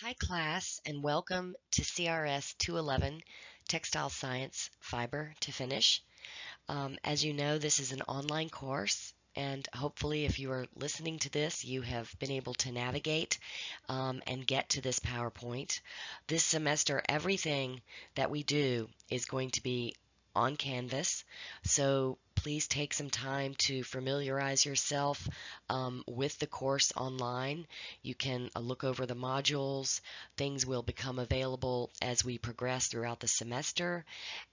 Hi, class, and welcome to CRS 211 Textile Science Fiber to Finish. As you know, this is an online course, and hopefully, if you are listening to this, you have been able to navigate and get to this PowerPoint. This semester, everything that we do is going to be on Canvas, so please take some time to familiarize yourself with the course online. You can look over the modules. Things will become available as we progress throughout the semester,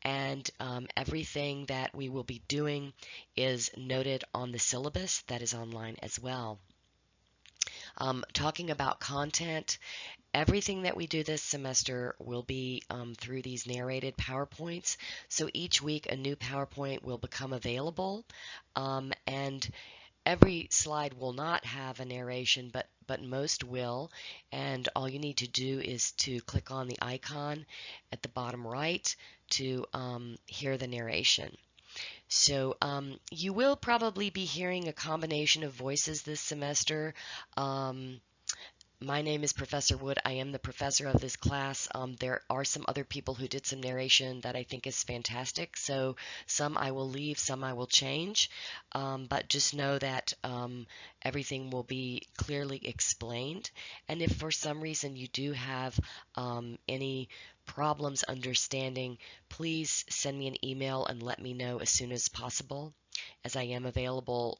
and everything that we will be doing is noted on the syllabus that is online as well. Talking about content, everything that we do this semester will be through these narrated PowerPoints. So each week a new PowerPoint will become available, and every slide will not have a narration, but most will. And all you need to do is to click on the icon at the bottom right to hear the narration. So you will probably be hearing a combination of voices this semester. Um, my name is Professor Wood. I am the professor of this class. There are some other people who did some narration that I think is fantastic. So some I will leave, some I will change. But just know that everything will be clearly explained. And if for some reason you do have any problems understanding, please send me an email and let me know as soon as possible, as I am available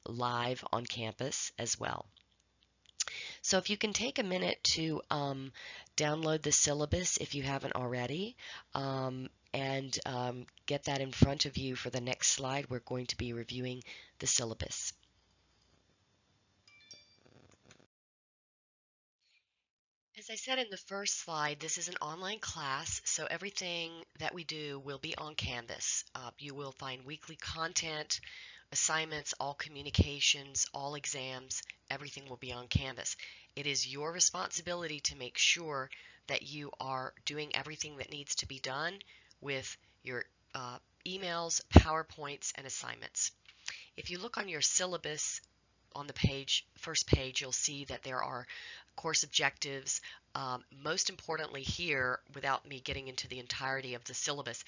live on campus as well. So if you can take a minute to download the syllabus if you haven't already, and get that in front of you for the next slide, we're going to be reviewing the syllabus. As I said in the first slide, this is an online class, so everything that we do will be on Canvas. You will find weekly content, assignments, all communications, all exams, everything will be on Canvas. It is your responsibility to make sure that you are doing everything that needs to be done with your emails, PowerPoints, and assignments. If you look on your syllabus on the page, first page, you'll see that there are course objectives. Most importantly here, without me getting into the entirety of the syllabus,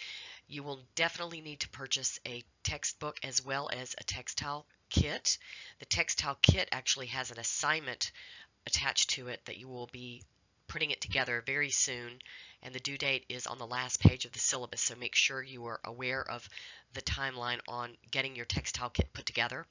you will definitely need to purchase a textbook as well as a textile kit. The textile kit actually has an assignment attached to it that you will be putting it together very soon, and the due date is on the last page of the syllabus, so make sure you are aware of the timeline on getting your textile kit put together.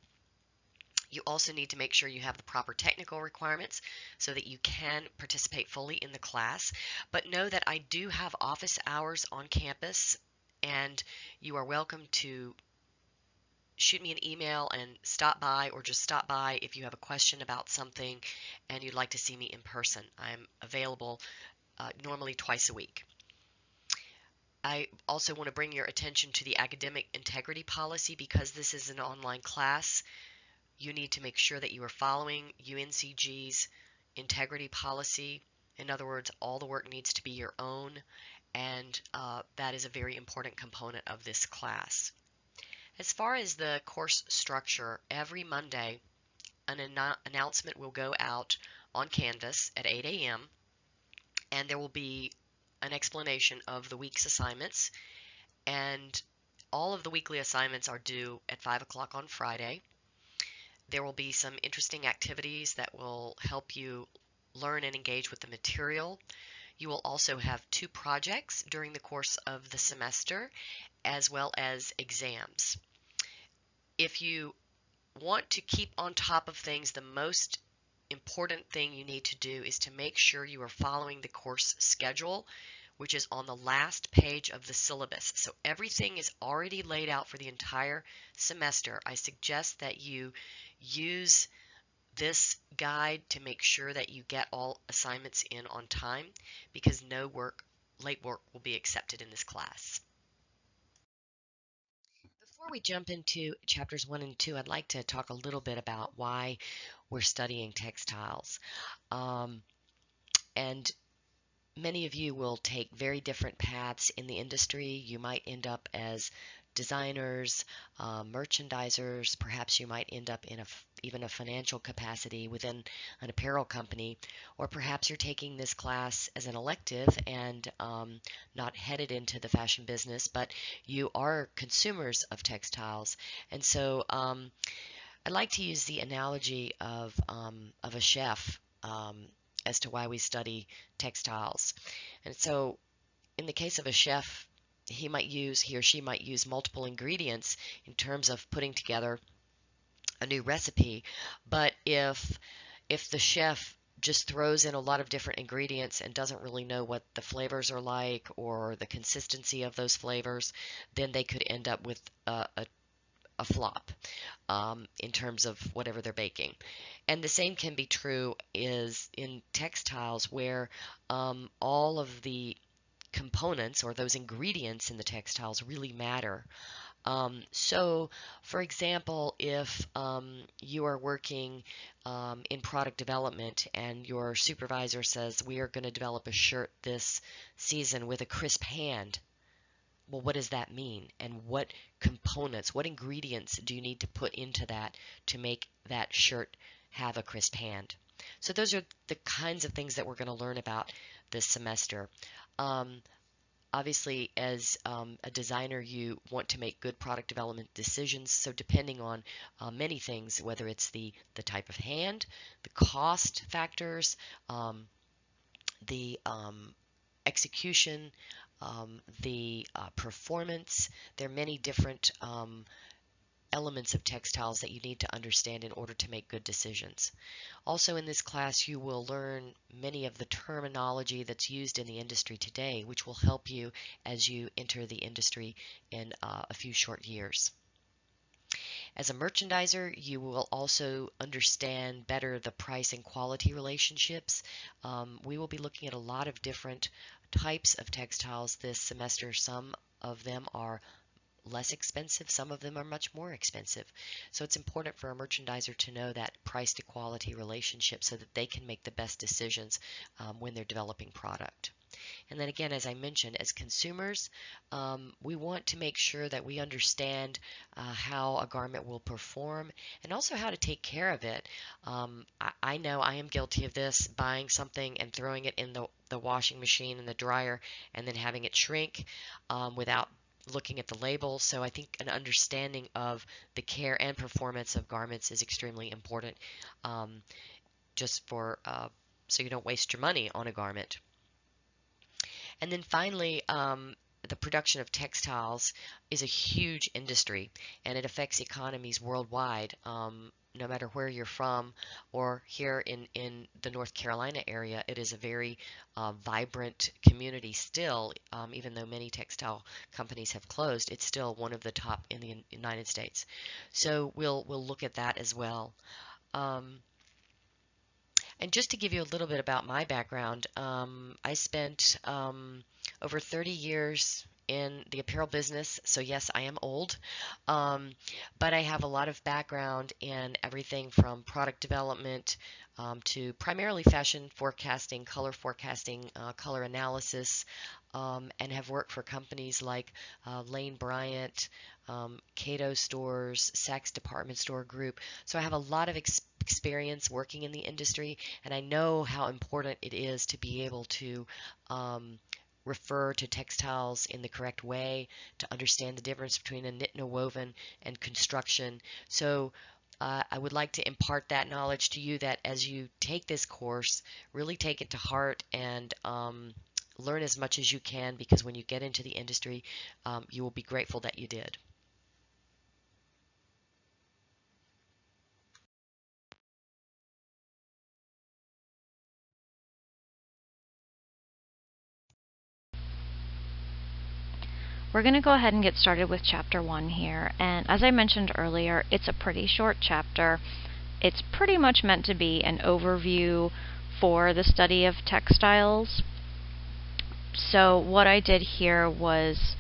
You also need to make sure you have the proper technical requirements so that you can participate fully in the class. But know that I do have office hours on campus, and you are welcome to shoot me an email and stop by, or just stop by if you have a question about something and you'd like to see me in person. I'm available normally twice a week. I also want to bring your attention to the academic integrity policy. Because this is an online class, you need to make sure that you are following UNCG's integrity policy. In other words, all the work needs to be your own, and that is a very important component of this class. As far as the course structure, every Monday an announcement will go out on Canvas at 8 a.m. and there will be an explanation of the week's assignments, and all of the weekly assignments are due at 5 o'clock on Friday. There will be some interesting activities that will help you learn and engage with the material. You will also have 2 projects during the course of the semester, as well as exams. If you want to keep on top of things, the most important thing you need to do is to make sure you are following the course schedule, which is on the last page of the syllabus. So everything is already laid out for the entire semester. I suggest that you use this guide to make sure that you get all assignments in on time, because no late work will be accepted in this class. Before we jump into chapters 1 and 2, I'd like to talk a little bit about why we're studying textiles. And many of you will take very different paths in the industry. You might end up as designers, merchandisers, perhaps you might end up in even a financial capacity within an apparel company, or perhaps you're taking this class as an elective and not headed into the fashion business, but you are consumers of textiles. And so I like to use the analogy of a chef as to why we study textiles. And so in the case of a chef, he or she might use multiple ingredients in terms of putting together a new recipe. But if the chef just throws in a lot of different ingredients and doesn't really know what the flavors are like or the consistency of those flavors, then they could end up with a flop in terms of whatever they're baking. And the same can be true is in textiles where all of the components or those ingredients in the textiles really matter. So, for example, if you are working in product development and your supervisor says, we are going to develop a shirt this season with a crisp hand, well, what does that mean? And what components, what ingredients do you need to put into that to make that shirt have a crisp hand? So those are the kinds of things that we're going to learn about this semester. Obviously, as a designer, you want to make good product development decisions. So depending on many things, whether it's the type of hand, the cost factors, the execution, the performance, there are many different elements of textiles that you need to understand in order to make good decisions. Also in this class you will learn many of the terminology that's used in the industry today, which will help you as you enter the industry in a few short years. As a merchandiser, you will also understand better the price and quality relationships. We will be looking at a lot of different types of textiles this semester. Some of them are less expensive, some of them are much more expensive. So it's important for a merchandiser to know that price to quality relationship so that they can make the best decisions when they're developing product. And then again, as I mentioned, as consumers, we want to make sure that we understand how a garment will perform and also how to take care of it. I know I am guilty of this, buying something and throwing it in the washing machine and the dryer and then having it shrink without looking at the label. So I think an understanding of the care and performance of garments is extremely important, just for so you don't waste your money on a garment. And then finally, the production of textiles is a huge industry and it affects economies worldwide. No matter where you're from, or here in the North Carolina area, it is a very vibrant community still. Even though many textile companies have closed, it's still one of the top in the United States. So we'll look at that as well. And just to give you a little bit about my background, I spent over 30 years in the apparel business. So yes, I am old, but I have a lot of background in everything from product development to primarily fashion forecasting, color analysis, and have worked for companies like Lane Bryant, Cato Stores, Saks Department Store Group. So I have a lot of experience working in the industry, and I know how important it is to be able to refer to textiles in the correct way, to understand the difference between a knit and a woven and construction. So I would like to impart that knowledge to you, that as you take this course, really take it to heart and learn as much as you can, because when you get into the industry, you will be grateful that you did. We're going to go ahead and get started with Chapter 1 here, and as I mentioned earlier, it's a pretty short chapter. It's pretty much meant to be an overview for the study of textiles. So what I did here was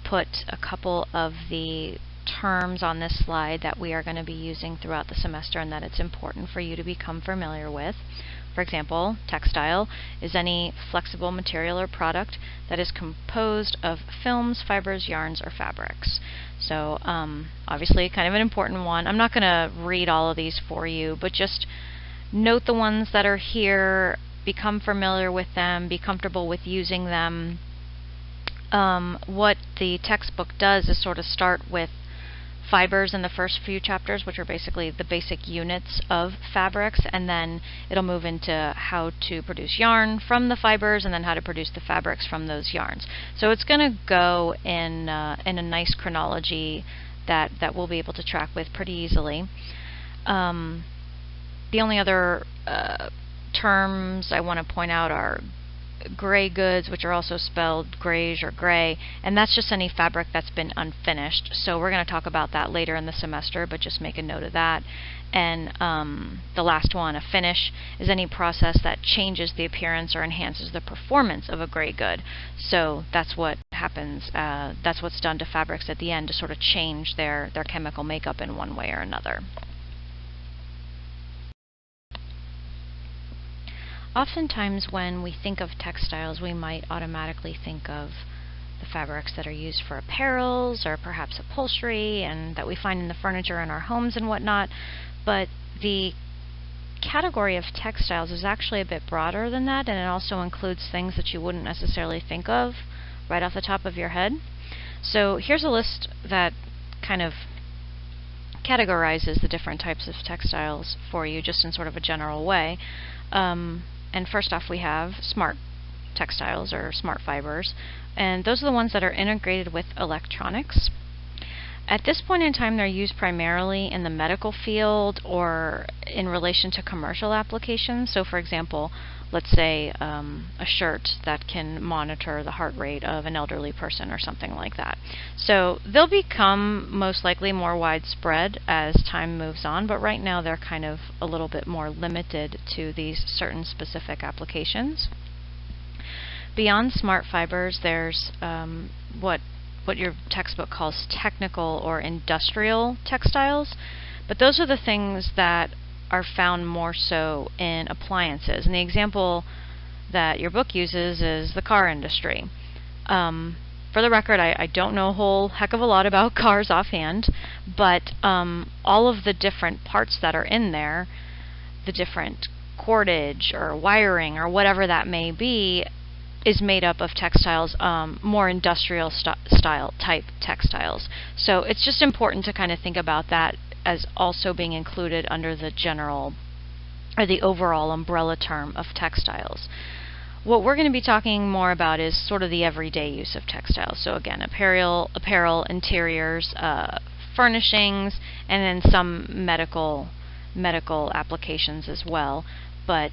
put a couple of the terms on this slide that we are going to be using throughout the semester and that it's important for you to become familiar with. For example, textile is any flexible material or product that is composed of films, fibers, yarns, or fabrics. So obviously kind of an important one. I'm not going to read all of these for you, but just note the ones that are here, become familiar with them, be comfortable with using them. What the textbook does is sort of start with fibers in the first few chapters, which are basically the basic units of fabrics, and then it'll move into how to produce yarn from the fibers, and then how to produce the fabrics from those yarns. So it's going to go in a nice chronology that we'll be able to track with pretty easily. The only other terms I want to point out are gray goods, which are also spelled grayish or gray, and that's just any fabric that's been unfinished. So we're going to talk about that later in the semester, but just make a note of that. And the last one, a finish, is any process that changes the appearance or enhances the performance of a gray good. So that's what happens, that's what's done to fabrics at the end to sort of change their chemical makeup in one way or another. Oftentimes when we think of textiles, we might automatically think of the fabrics that are used for apparels or perhaps upholstery and that we find in the furniture in our homes and whatnot, but the category of textiles is actually a bit broader than that, and it also includes things that you wouldn't necessarily think of right off the top of your head. So here's a list that kind of categorizes the different types of textiles for you just in sort of a general way. And first off, we have smart textiles or smart fibers, and those are the ones that are integrated with electronics. At this point in time, they're used primarily in the medical field or in relation to commercial applications. So for example, let's say a shirt that can monitor the heart rate of an elderly person or something like that. So they'll become most likely more widespread as time moves on, but right now they're kind of a little bit more limited to these certain specific applications. Beyond smart fibers, there's what your textbook calls technical or industrial textiles, but those are the things that are found more so in appliances. And the example that your book uses is the car industry. For the record, I don't know a whole heck of a lot about cars offhand, but all of the different parts that are in there, the different cordage or wiring or whatever that may be, is made up of textiles, more industrial style type textiles. So it's just important to kind of think about that as also being included under the general or the overall umbrella term of textiles. What we're going to be talking more about is sort of the everyday use of textiles. So again, apparel, interiors, furnishings, and then some medical applications as well. But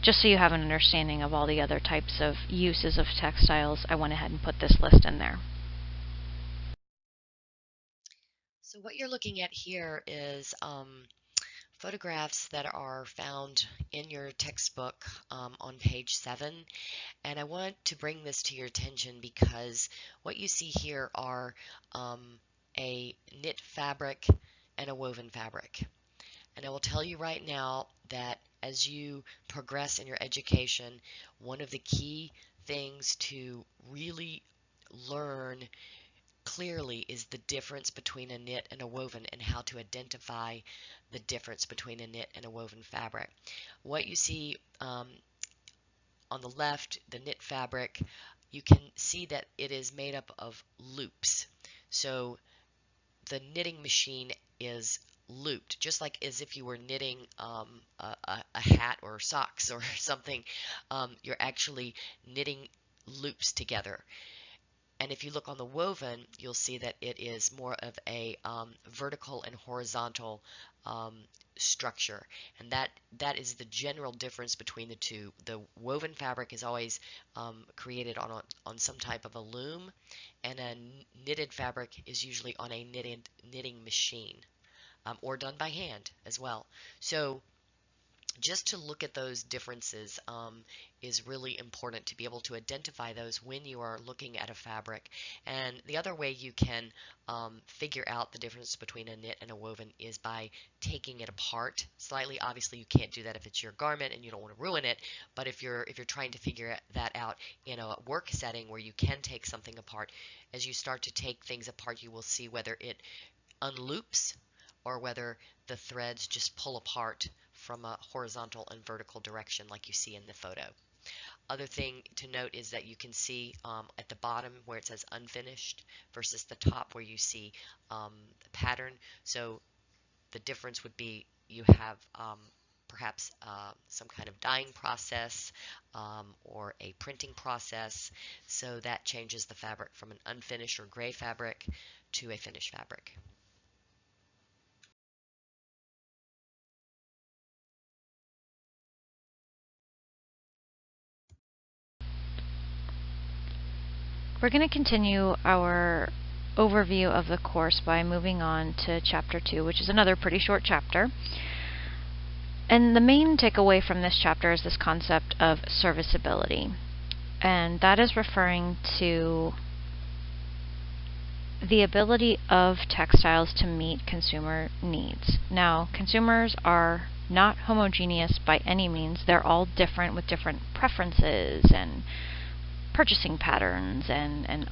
just so you have an understanding of all the other types of uses of textiles, I went ahead and put this list in there. So what you're looking at here is photographs that are found in your textbook on page 7. And I want to bring this to your attention because what you see here are a knit fabric and a woven fabric. And I will tell you right now that as you progress in your education, one of the key things to really learn clearly is the difference between a knit and a woven and how to identify the difference between a knit and a woven fabric. What you see on the left, the knit fabric, you can see that it is made up of loops. So the knitting machine is looped, just like as if you were knitting a hat or socks or something. You're actually knitting loops together. And if you look on the woven, you'll see that it is more of a vertical and horizontal structure. And that is the general difference between the two. The woven fabric is always created on some type of a loom, and a knitted fabric is usually on a knitting machine or done by hand as well. So just to look at those differences is really important to be able to identify those when you are looking at a fabric. And the other way you can figure out the difference between a knit and a woven is by taking it apart slightly. Obviously, you can't do that if it's your garment and you don't want to ruin it. But if you're trying to figure that out in a work setting where you can take something apart, as you start to take things apart, you will see whether it unloops or whether the threads just pull apart from a horizontal and vertical direction like you see in the photo. Other thing to note is that you can see at the bottom where it says unfinished versus the top where you see the pattern. So the difference would be you have perhaps some kind of dyeing process or a printing process. So that changes the fabric from an unfinished or gray fabric to a finished fabric. We're going to continue our overview of the course by moving on to Chapter 2, which is another pretty short chapter. And the main takeaway from this chapter is this concept of serviceability. And that is referring to the ability of textiles to meet consumer needs. Now, consumers are not homogeneous by any means. They're all different with different preferences and purchasing patterns, and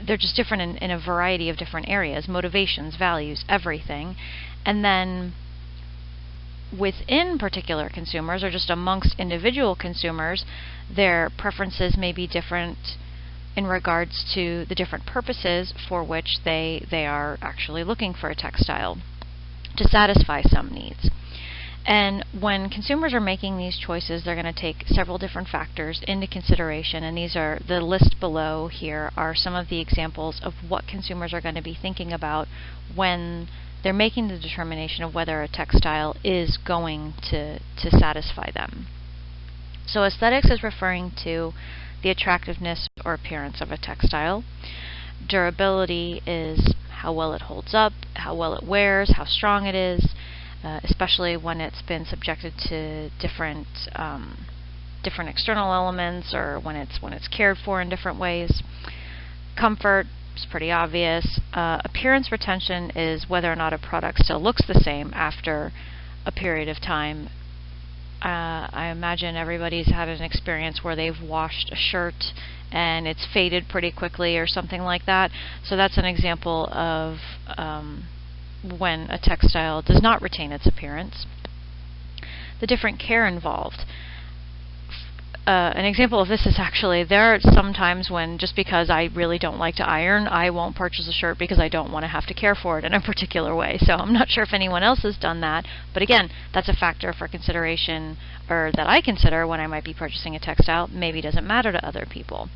they're just different in a variety of different areas, motivations, values, everything. And then within particular consumers or just amongst individual consumers, their preferences may be different in regards to the different purposes for which they are actually looking for a textile to satisfy some needs. And when consumers are making these choices, they're going to take several different factors into consideration, and these are the list below here are some of the examples of what consumers are going to be thinking about when they're making the determination of whether a textile is going to satisfy them. So aesthetics is referring to the attractiveness or appearance of a textile. Durability is how well it holds up, how well it wears, how strong it is, especially when it's been subjected to different external elements or when it's cared for in different ways. Comfort is pretty obvious. Appearance retention is whether or not a product still looks the same after a period of time. I imagine everybody's had an experience where they've washed a shirt and it's faded pretty quickly or something like that. So that's an example of when a textile does not retain its appearance. The different care involved. An example of this is actually there are some times when just because I really don't like to iron, I won't purchase a shirt because I don't want to have to care for it in a particular way. So I'm not sure if anyone else has done that, but again, that's a factor for consideration, or that I consider when I might be purchasing a textile. Maybe doesn't matter to other people.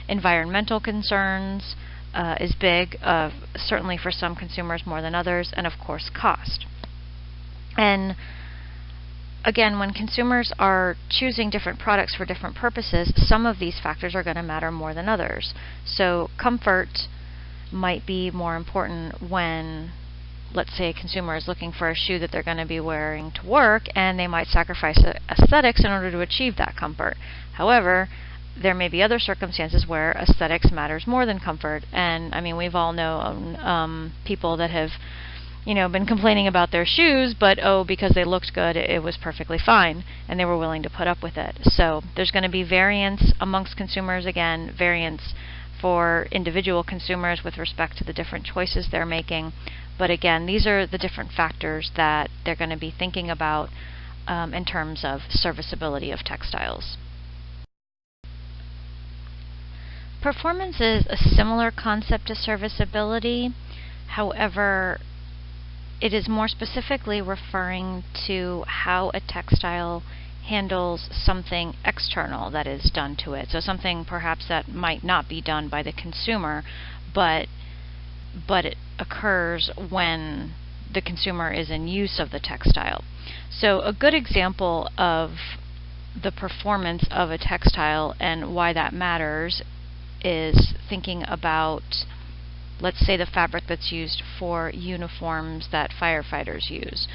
Environmental concerns is big, certainly for some consumers more than others, and of course cost. And again, when consumers are choosing different products for different purposes, some of these factors are going to matter more than others. So comfort might be more important when, let's say, a consumer is looking for a shoe that they're going to be wearing to work, and they might sacrifice aesthetics in order to achieve that comfort. However, there may be other circumstances where aesthetics matters more than comfort, and I mean, we've all known people that have been complaining about their shoes, but because they looked good, it was perfectly fine, and they were willing to put up with it. So there's going to be variance amongst consumers, again, variance for individual consumers with respect to the different choices they're making. But again, these are the different factors that they're going to be thinking about in terms of serviceability of textiles. Performance is a similar concept to serviceability. However, it is more specifically referring to how a textile handles something external that is done to it. So something perhaps that might not be done by the consumer, but it occurs when the consumer is in use of the textile. So a good example of the performance of a textile and why that matters is thinking about, let's say, the fabric that's used for uniforms that firefighters use.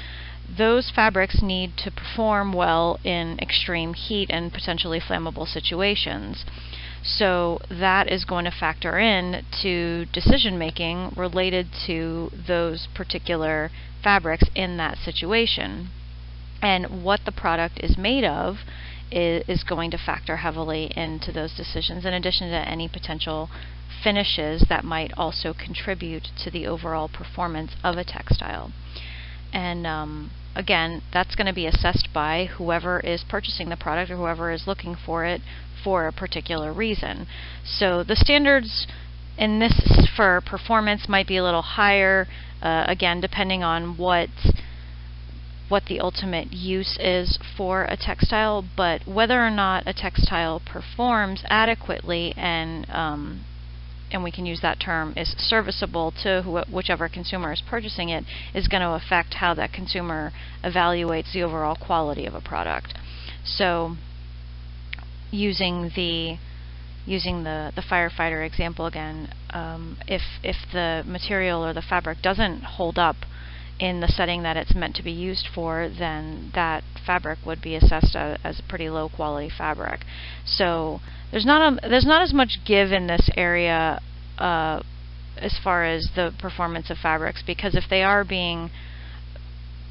those fabrics need to perform well in extreme heat and potentially flammable situations. So that is going to factor in to decision making related to those particular fabrics in that situation. And what the product is made of is going to factor heavily into those decisions, in addition to any potential finishes that might also contribute to the overall performance of a textile. And again, that's going to be assessed by whoever is purchasing the product or whoever is looking for it for a particular reason. So the standards in this for performance might be a little higher, again, depending on what the ultimate use is for a textile, but whether or not a textile performs adequately and we can use that term, is serviceable to whichever consumer is purchasing it, is going to affect how that consumer evaluates the overall quality of a product. So using the firefighter example again, if the material or the fabric doesn't hold up in the setting that it's meant to be used for, then that fabric would be assessed as a pretty low quality fabric. So there's not as much give in this area as far as the performance of fabrics, because if they are being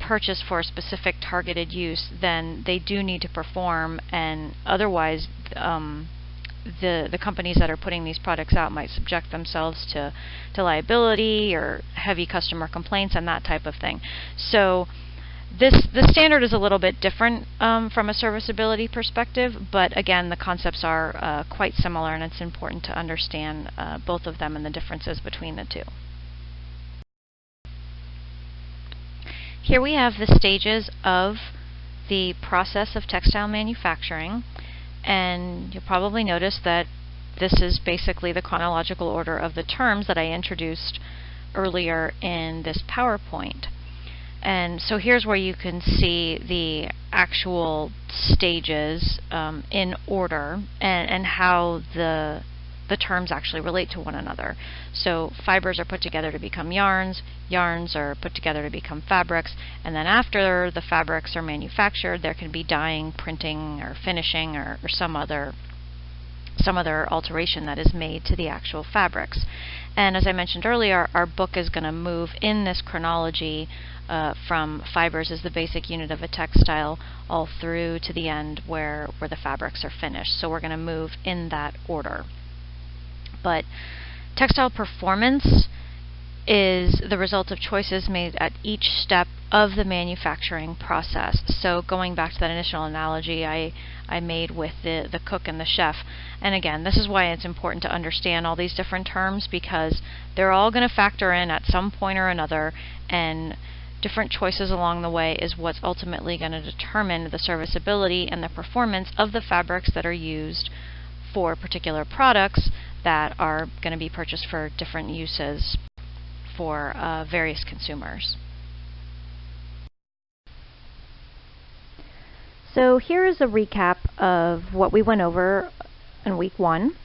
purchased for a specific targeted use, then they do need to perform, and otherwise the companies that are putting these products out might subject themselves to liability or heavy customer complaints and that type of thing. So the standard is a little bit different from a serviceability perspective, but again, the concepts are quite similar, and it's important to understand both of them and the differences between the two. Here we have the stages of the process of textile manufacturing, and you'll probably notice that this is basically the chronological order of the terms that I introduced earlier in this PowerPoint. And so here's where you can see the actual stages in order and how the terms actually relate to one another. So fibers are put together to become yarns, yarns are put together to become fabrics, and then after the fabrics are manufactured, there can be dyeing, printing, or finishing, or some other alteration that is made to the actual fabrics. And as I mentioned earlier, our book is going to move in this chronology from fibers as the basic unit of a textile all through to the end where the fabrics are finished. So we're going to move in that order. But textile performance is the result of choices made at each step of the manufacturing process. So going back to that initial analogy I made with the cook and the chef, and again, this is why it's important to understand all these different terms, because they're all going to factor in at some point or another, and different choices along the way is what's ultimately going to determine the serviceability and the performance of the fabrics that are used for particular products that are going to be purchased for different uses for various consumers. So here is a recap of what we went over in week 1,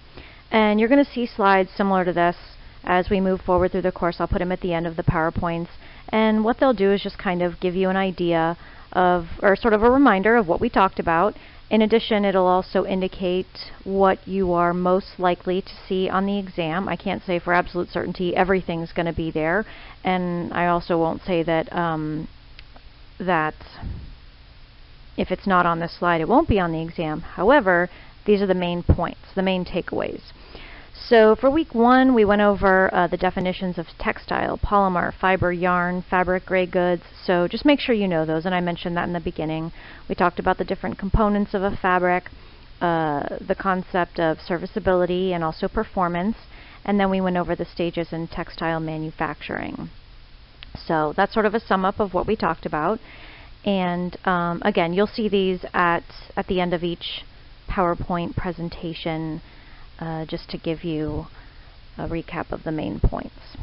and you're going to see slides similar to this as we move forward through the course. I'll put them at the end of the PowerPoints, and what they'll do is just kind of give you an idea of, or sort of a reminder of what we talked about. In addition, it'll also indicate what you are most likely to see on the exam. I can't say for absolute certainty everything's going to be there, and I also won't say that that if it's not on this slide, it won't be on the exam. However, these are the main points, the main takeaways. So for week 1, we went over the definitions of textile, polymer, fiber, yarn, fabric, gray goods. So just make sure you know those, and I mentioned that in the beginning. We talked about the different components of a fabric, the concept of serviceability and also performance, and then we went over the stages in textile manufacturing. So that's sort of a sum up of what we talked about. And again, you'll see these at the end of each PowerPoint presentation, just to give you a recap of the main points.